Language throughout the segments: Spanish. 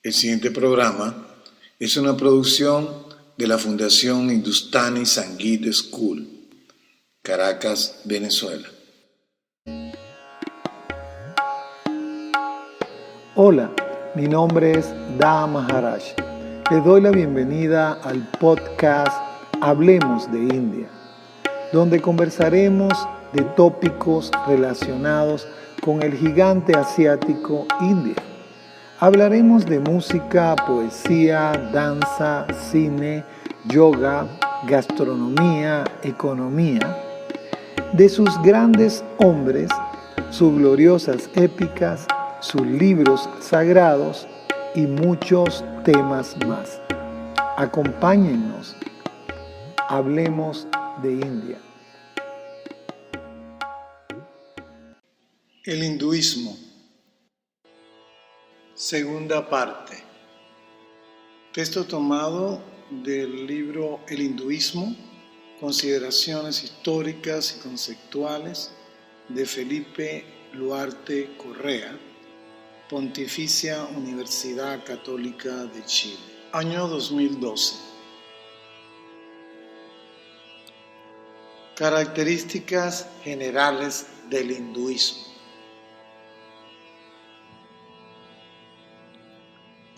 El siguiente programa es una producción de la Fundación Hindustani Sangeet School, Caracas, Venezuela. Hola, mi nombre es Da Maharaj. Les doy la bienvenida al podcast Hablemos de India, donde conversaremos de tópicos relacionados con el gigante asiático India. Hablaremos de música, poesía, danza, cine, yoga, gastronomía, economía, de sus grandes hombres, sus gloriosas épicas, sus libros sagrados y muchos temas más. Acompáñennos, hablemos de India. El hinduismo. Segunda parte. Texto tomado del libro El hinduismo, consideraciones históricas y conceptuales de Felipe Luarte Correa, Pontificia Universidad Católica de Chile, año 2012. Características generales del hinduismo.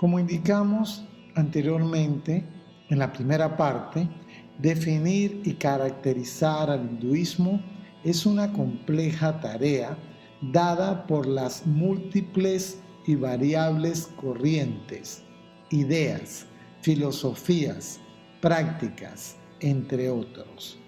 Como indicamos anteriormente en la primera parte, definir y caracterizar al hinduismo es una compleja tarea dada por las múltiples y variables corrientes, ideas, filosofías, prácticas, entre otros,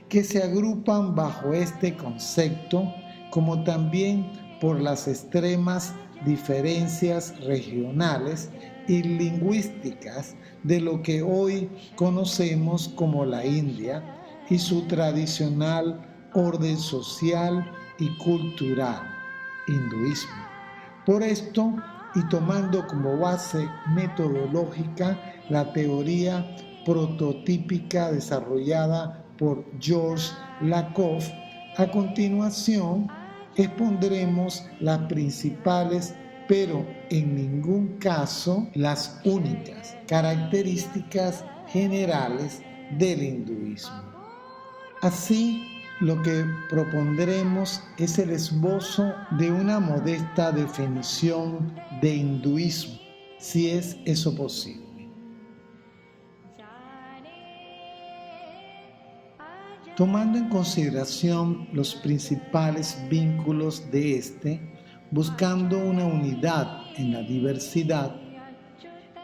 que se agrupan bajo este concepto, como también por las extremas diferencias regionales y lingüísticas de lo que hoy conocemos como la India y su tradicional orden social y cultural, hinduismo. Por esto, y tomando como base metodológica la teoría prototípica desarrollada por George Lakoff, a continuación expondremos las principales, pero en ningún caso las únicas, características generales del hinduismo. Así, lo que propondremos es el esbozo de una modesta definición de hinduismo, si es eso posible. Tomando en consideración los principales vínculos de este, buscando una unidad en la diversidad,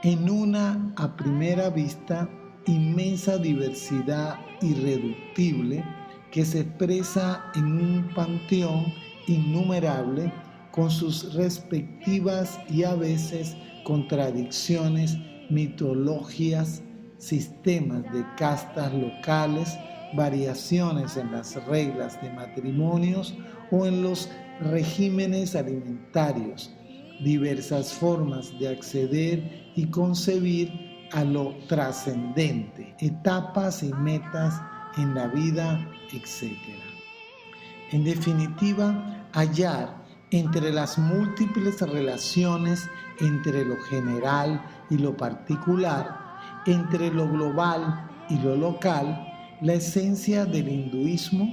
en una, a primera vista, inmensa diversidad irreductible que se expresa en un panteón innumerable con sus respectivas y a veces contradicciones, mitologías, sistemas de castas locales, variaciones en las reglas de matrimonios o en los regímenes alimentarios, diversas formas de acceder y concebir a lo trascendente, etapas y metas en la vida, etc. En definitiva, hallar entre las múltiples relaciones entre lo general y lo particular, entre lo global y lo local, la esencia del hinduismo,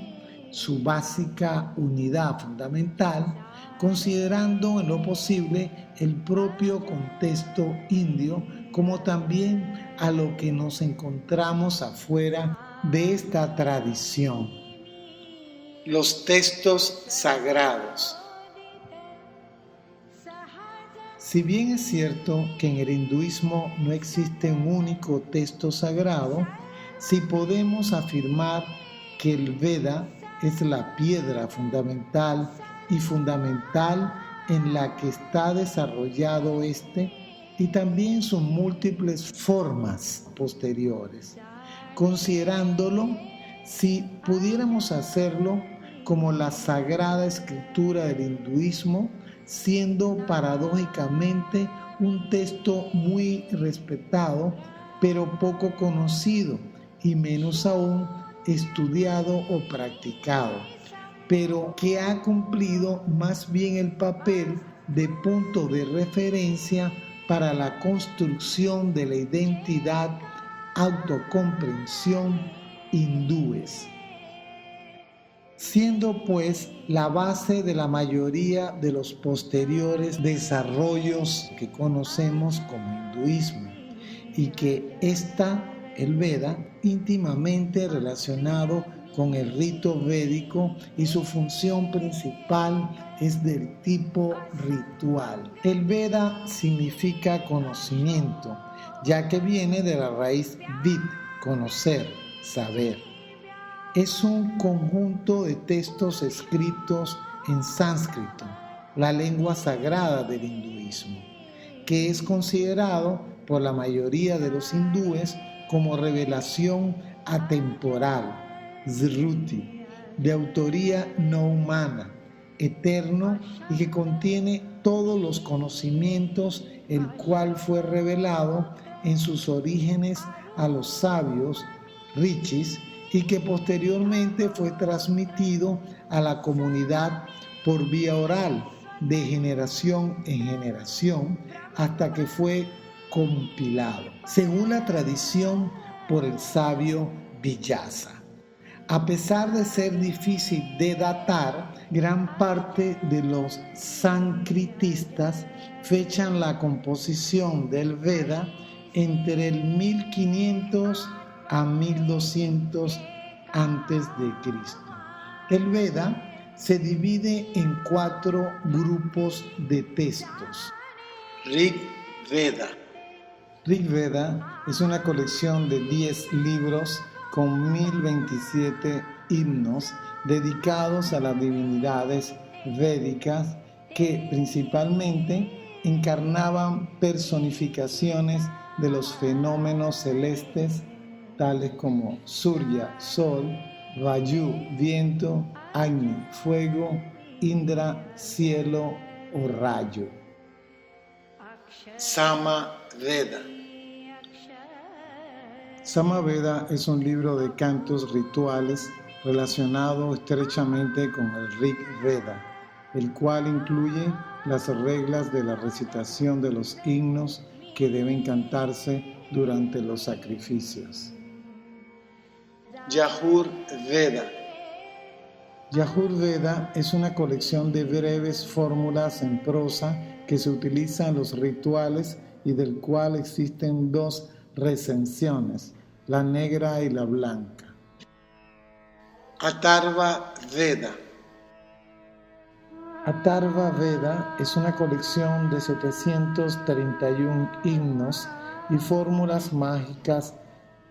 su básica unidad fundamental, considerando en lo posible el propio contexto indio, como también a lo que nos encontramos afuera de esta tradición. Los textos sagrados. Si bien es cierto que en el hinduismo no existe un único texto sagrado, sí podemos afirmar que el Veda es la piedra fundamental en la que está desarrollado y también sus múltiples formas posteriores. Considerándolo, si pudiéramos hacerlo como la sagrada escritura del hinduismo, siendo paradójicamente un texto muy respetado, pero poco conocido y menos aún estudiado o practicado, pero que ha cumplido más bien el papel de punto de referencia para la construcción de la identidad, autocomprensión hindúes, siendo pues la base de la mayoría de los posteriores desarrollos que conocemos como hinduismo, y que el Veda, íntimamente relacionado con el rito védico, y su función principal es del tipo ritual. El Veda significa conocimiento, ya que viene de la raíz vid, conocer, saber. Es un conjunto de textos escritos en sánscrito, la lengua sagrada del hinduismo, que es considerado por la mayoría de los hindúes como revelación atemporal, Sruti, de autoría no humana, eterno, y que contiene todos los conocimientos, el cual fue revelado en sus orígenes a los sabios, rishis, y que posteriormente fue transmitido a la comunidad por vía oral, de generación en generación, hasta que fue compilado, según la tradición, por el sabio Vyasa. A pesar de ser difícil de datar, gran parte de los sanscritistas fechan la composición del Veda entre el 1500 a 1200 a.C. El Veda se divide en 4 grupos de textos. Rig Veda. Rig Veda es una colección de 10 libros con 1027 himnos dedicados a las divinidades védicas, que principalmente encarnaban personificaciones de los fenómenos celestes, tales como Surya, sol, Vayu, viento, Agni, fuego, Indra, cielo o rayo. Sama Veda. Sama Veda es un libro de cantos rituales relacionado estrechamente con el Rig Veda, el cual incluye las reglas de la recitación de los himnos que deben cantarse durante los sacrificios. Yajur Veda. Yajur Veda es una colección de breves fórmulas en prosa que se utilizan en los rituales y del cual existen 2 recensiones, la negra y la blanca. Atharva Veda. Atharva Veda es una colección de 731 himnos y fórmulas mágicas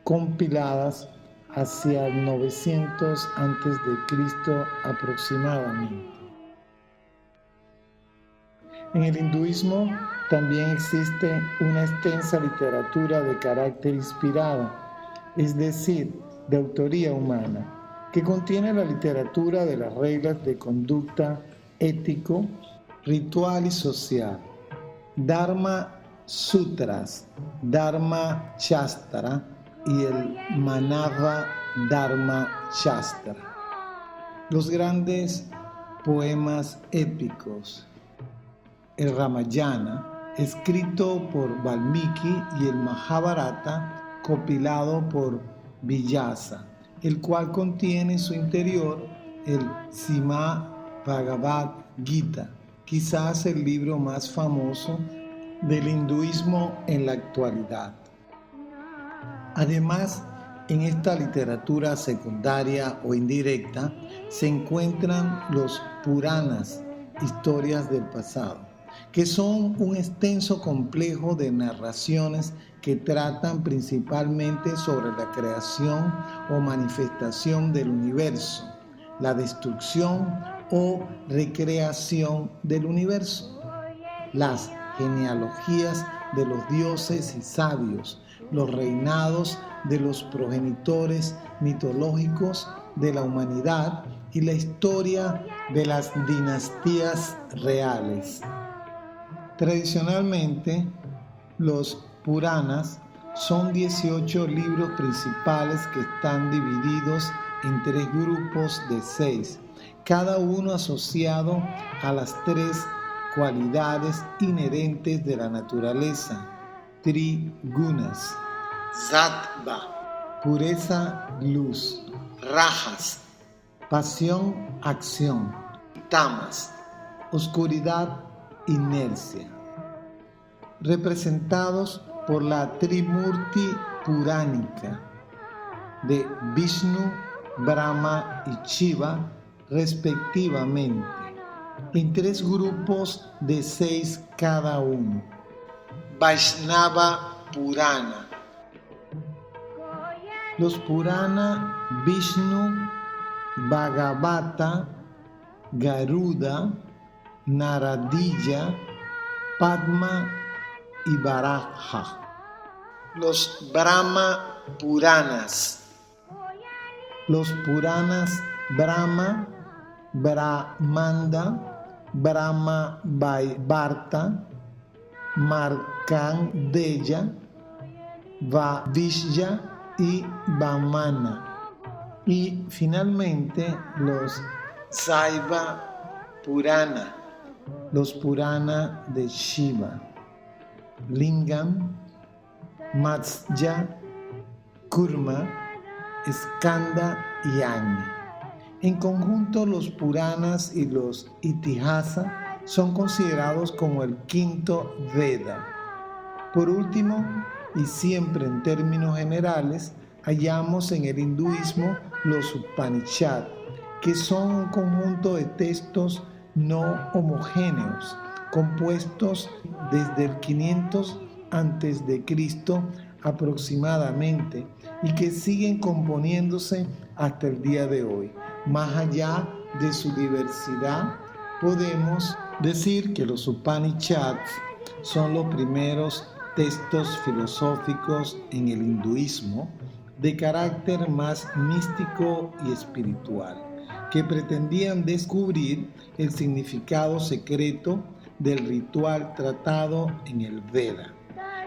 compiladas hacia el 900 a.C. aproximadamente. En el hinduismo también existe una extensa literatura de carácter inspirada, es decir, de autoría humana, que contiene la literatura de las reglas de conducta ético, ritual y social, Dharma Sutras, Dharma Shastra y el Manava Dharma Shastra. Los grandes poemas épicos, el Ramayana, escrito por Valmiki, y el Mahabharata, compilado por Vyasa, el cual contiene en su interior el Srimad Bhagavad Gita, quizás el libro más famoso del hinduismo en la actualidad. Además, en esta literatura secundaria o indirecta se encuentran los Puranas, historias del pasado, que son un extenso complejo de narraciones que tratan principalmente sobre la creación o manifestación del universo, la destrucción o recreación del universo, las genealogías de los dioses y sabios, los reinados de los progenitores mitológicos de la humanidad y la historia de las dinastías reales. Tradicionalmente, los Puranas son 18 libros principales que están divididos en 3 grupos de 6, cada uno asociado a las 3 cualidades inherentes de la naturaleza, trigunas, sattva, pureza, luz, rajas, pasión, acción, tamas, oscuridad, inercia, representados por la Trimurti puránica de Vishnu, Brahma y Shiva, respectivamente, en 3 grupos de 6 cada uno. Vaishnava Purana. Los Purana Vishnu, Bhagavata, Garuda, Naradiya, Padma y Varaha. Los Brahma Puranas. Los Puranas Brahma, Brahmanda, Brahma Bharta, Markandeya, Vavishya y Vamana. Y finalmente los Saiva Purana, los Purana de Shiva, Lingam, Matsya, Kurma, Skanda y Agni. En conjunto, los Puranas y los Itihasa son considerados como el 5º Veda. Por último, y siempre en términos generales, hallamos en el hinduismo los Upanishad, que son un conjunto de textos no homogéneos, compuestos desde el 500 a.C. aproximadamente, y que siguen componiéndose hasta el día de hoy. Más allá de su diversidad, podemos decir que los Upanishads son los primeros textos filosóficos en el hinduismo de carácter más místico y espiritual, que pretendían descubrir el significado secreto del ritual tratado en el Veda.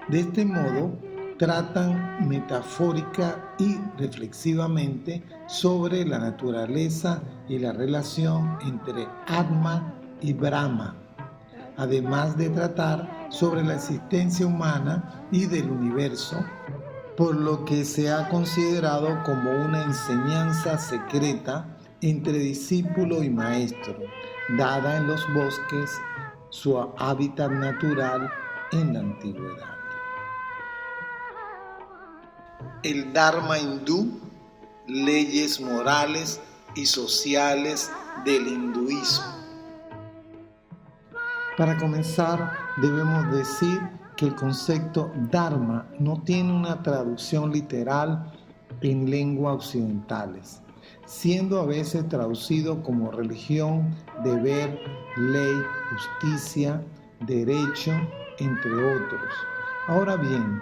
De este modo, tratan metafórica y reflexivamente sobre la naturaleza y la relación entre Atma y Brahma, además de tratar sobre la existencia humana y del universo, por lo que se ha considerado como una enseñanza secreta entre discípulo y maestro, dada en los bosques, su hábitat natural en la antigüedad. El Dharma hindú, leyes morales y sociales del hinduismo. Para comenzar, debemos decir que el concepto Dharma no tiene una traducción literal en lenguas occidentales, siendo a veces traducido como religión, deber, ley, justicia, derecho, entre otros. Ahora bien,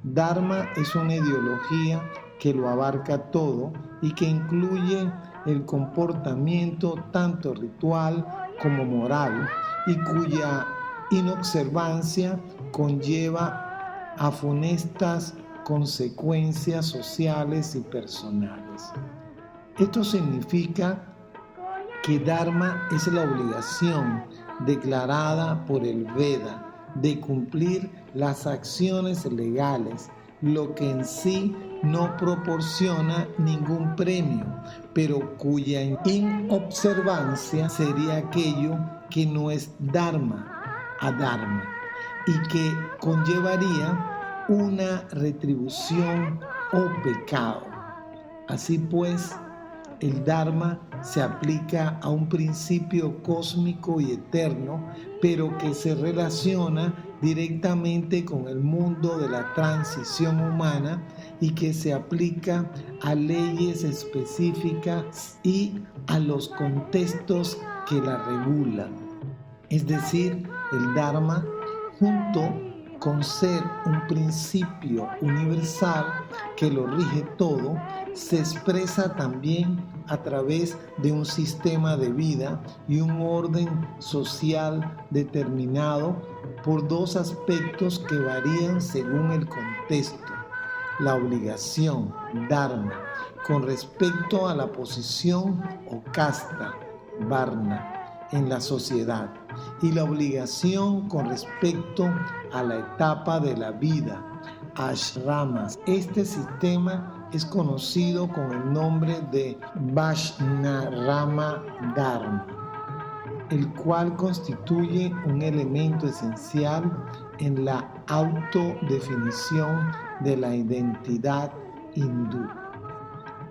Dharma es una ideología que lo abarca todo y que incluye el comportamiento tanto ritual como moral, y cuya inobservancia conlleva a funestas consecuencias sociales y personales. Esto significa que Dharma es la obligación declarada por el Veda de cumplir las acciones legales, lo que en sí no proporciona ningún premio, pero cuya inobservancia sería aquello que no es Dharma, adharma, y que conllevaría una retribución o pecado. Así pues, el Dharma se aplica a un principio cósmico y eterno, pero que se relaciona directamente con el mundo de la transición humana y que se aplica a leyes específicas y a los contextos que la regulan. Es decir, el Dharma, junto con ser un principio universal que lo rige todo, se expresa también a través de un sistema de vida y un orden social determinado por 2 aspectos que varían según el contexto: la obligación, dharma, con respecto a la posición o casta, varna, en la sociedad, y la obligación con respecto a la etapa de la vida, ashramas. Este sistema es conocido con el nombre de Vaishnava Dharma, el cual constituye un elemento esencial en la autodefinición de la identidad hindú.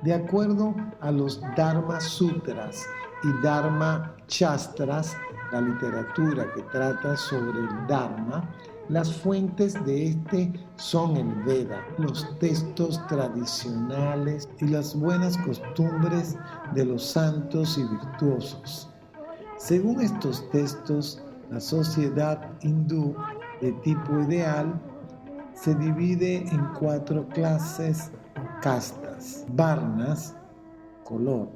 De acuerdo a los Dharma Sutras y Dharma Shastras, la literatura que trata sobre el Dharma, las fuentes de este son el Veda, los textos tradicionales y las buenas costumbres de los santos y virtuosos. Según estos textos, la sociedad hindú de tipo ideal se divide en 4 clases o castas: varnas, color;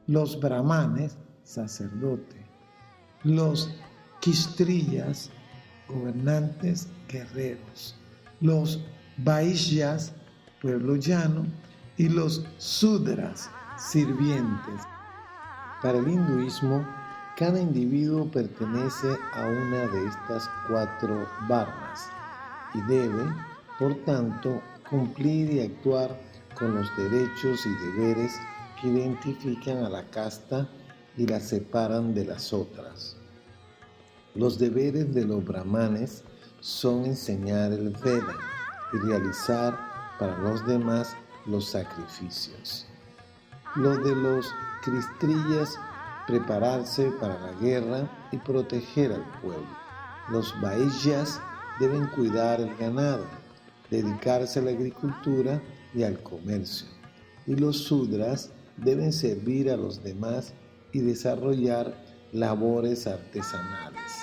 los brahmanes, sacerdote; los kshatriyas, gobernantes, guerreros; los vaishyas, pueblo llano; y los sudras, sirvientes. Para el hinduismo, cada individuo pertenece a una de estas 4 varnas y debe, por tanto, cumplir y actuar con los derechos y deberes que identifican a la casta y la separan de las otras. Los deberes de los brahmanes son enseñar el Veda y realizar para los demás los sacrificios. Los de los kshatriyas, prepararse para la guerra y proteger al pueblo. Los vaishyas deben cuidar el ganado, dedicarse a la agricultura y al comercio. Y los sudras deben servir a los demás y desarrollar labores artesanales.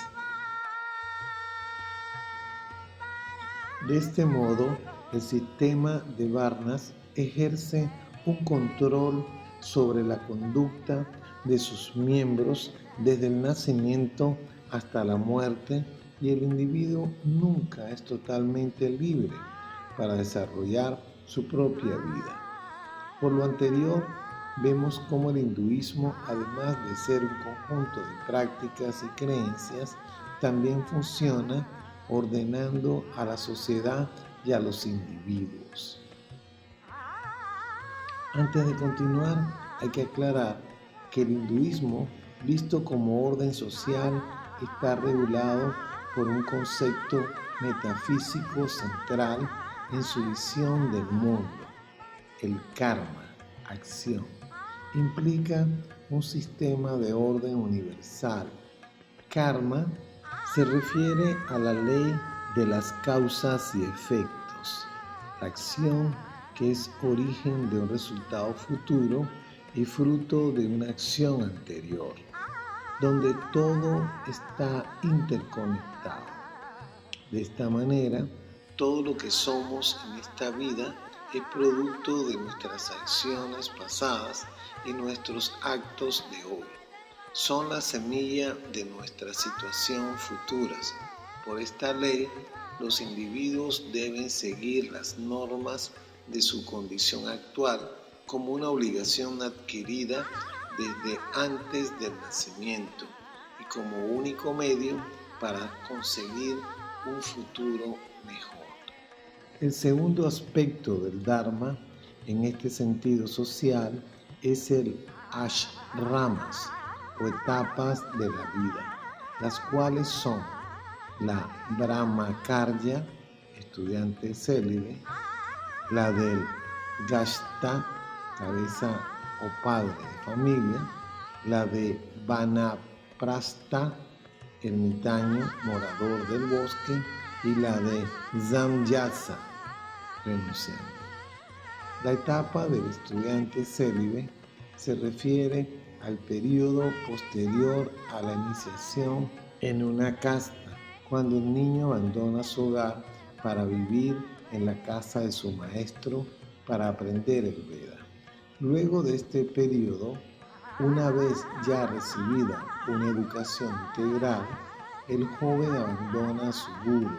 De este modo, el sistema de varnas ejerce un control sobre la conducta de sus miembros desde el nacimiento hasta la muerte, y el individuo nunca es totalmente libre para desarrollar su propia vida. Por lo anterior, vemos cómo el hinduismo, además de ser un conjunto de prácticas y creencias, también funciona ordenando a la sociedad y a los individuos. Antes de continuar, hay que aclarar que el hinduismo, visto como orden social, está regulado por un concepto metafísico central en su visión del mundo. El karma, acción, implica un sistema de orden universal. Karma se refiere a la ley de las causas y efectos, la acción que es origen de un resultado futuro y fruto de una acción anterior, donde todo está interconectado. De esta manera, todo lo que somos en esta vida es producto de nuestras acciones pasadas y nuestros actos de hoy. Son la semilla de nuestra situación futuras. Por esta ley, los individuos deben seguir las normas de su condición actual como una obligación adquirida desde antes del nacimiento y como único medio para conseguir un futuro mejor. El segundo aspecto del Dharma, en este sentido social, es el ashramas o etapas de la vida, las cuales son la brahmacharya, estudiante célibe; la del gashta, cabeza o padre de familia; la de vanaprastha, ermitaño, morador del bosque; y la de samnyasa, renunciante. La etapa del estudiante célibe se refiere al periodo posterior a la iniciación en una casta, cuando el niño abandona su hogar para vivir en la casa de su maestro para aprender el Veda. Luego de este periodo, una vez ya recibida una educación integral, el joven abandona a su guru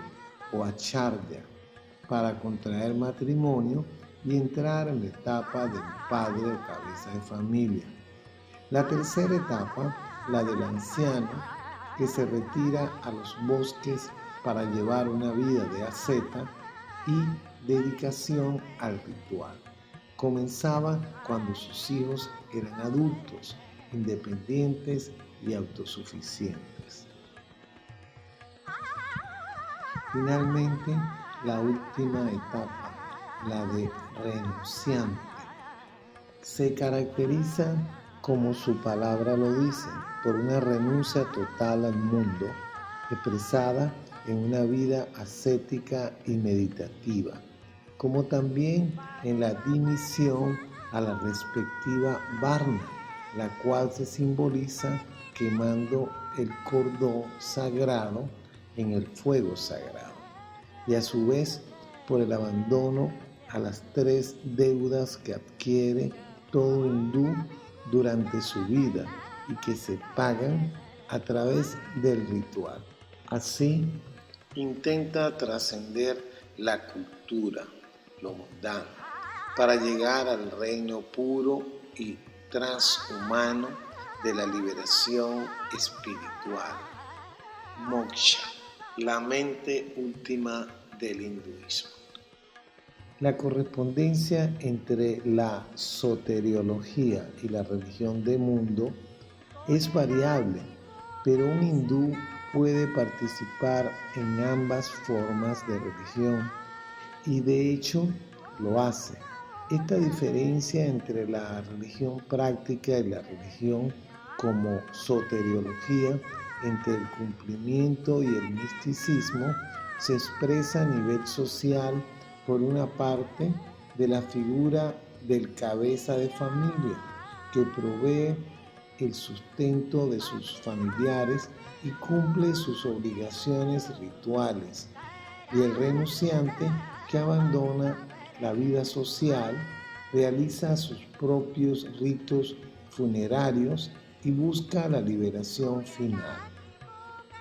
o acharya para contraer matrimonio y entrar en la etapa del padre o cabeza de familia. La tercera etapa, la del anciano, que se retira a los bosques para llevar una vida de asceta y dedicación al ritual. Comenzaba cuando sus hijos eran adultos, independientes y autosuficientes. Finalmente, la última etapa, la de renunciante, se caracteriza, como su palabra lo dice, por una renuncia total al mundo, expresada en una vida ascética y meditativa, como también en la dimisión a la respectiva varna, la cual se simboliza quemando el cordón sagrado en el fuego sagrado, y a su vez por el abandono a las 3 deudas que adquiere todo hindú durante su vida y que se pagan a través del ritual. Así, intenta trascender la cultura, lo mundano, para llegar al reino puro y transhumano de la liberación espiritual, moksha, la mente última del hinduismo. La correspondencia entre la soteriología y la religión de mundo es variable, pero un hindú puede participar en ambas formas de religión y de hecho lo hace. Esta diferencia entre la religión práctica y la religión como soteriología, entre el cumplimiento y el misticismo, se expresa a nivel social por una parte de la figura del cabeza de familia que provee el sustento de sus familiares y cumple sus obligaciones rituales, y el renunciante que abandona la vida social, realiza sus propios ritos funerarios y busca la liberación final.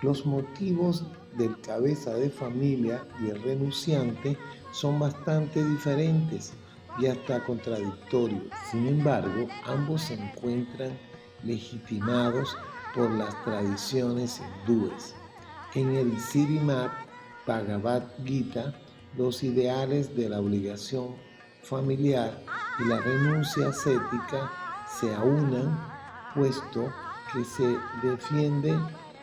Los motivos del cabeza de familia y el renunciante son bastante diferentes y hasta contradictorios. Sin embargo, ambos se encuentran legitimados por las tradiciones hindúes. En el Srimad Bhagavad Gita, los ideales de la obligación familiar y la renuncia ascética se aunan, puesto que se defiende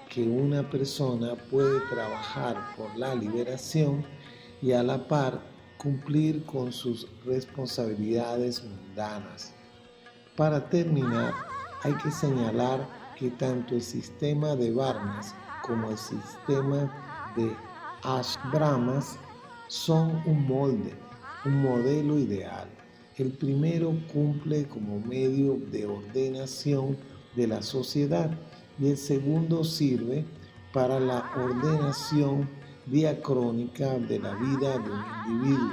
que una persona puede trabajar por la liberación y a la par cumplir con sus responsabilidades mundanas. Para terminar, hay que señalar que tanto el sistema de varnas como el sistema de ashramas son un molde, un modelo ideal. El primero cumple como medio de ordenación de la sociedad y el segundo sirve para la ordenación diacrónica de la vida de un individuo.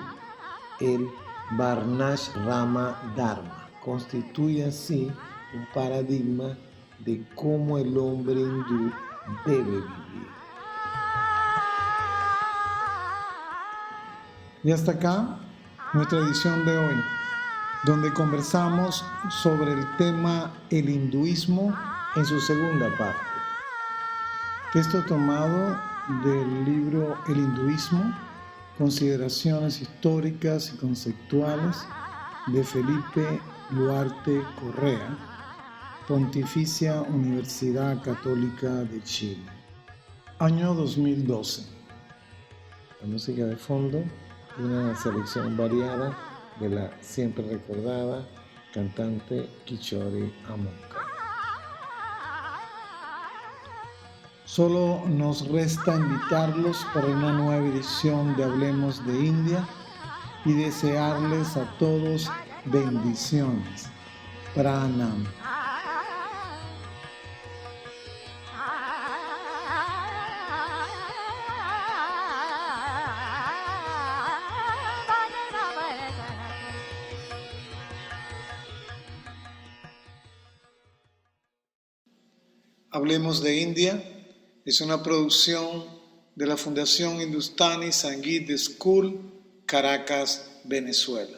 El Varnashrama Dharma constituye así un paradigma de cómo el hombre hindú debe vivir. Y hasta acá nuestra edición de hoy, donde conversamos sobre el tema el hinduismo en su segunda parte. Texto tomado del libro El hinduismo, consideraciones históricas y conceptuales de Felipe Luarte Correa, Pontificia Universidad Católica de Chile. Año 2012. La música de fondo, una selección variada de la siempre recordada cantante Kishori Amonka. Solo nos resta invitarlos para una nueva edición de Hablemos de India y desearles a todos bendiciones. Pranam. Hablemos de India es una producción de la Fundación Hindustani Sangeet School, Caracas, Venezuela.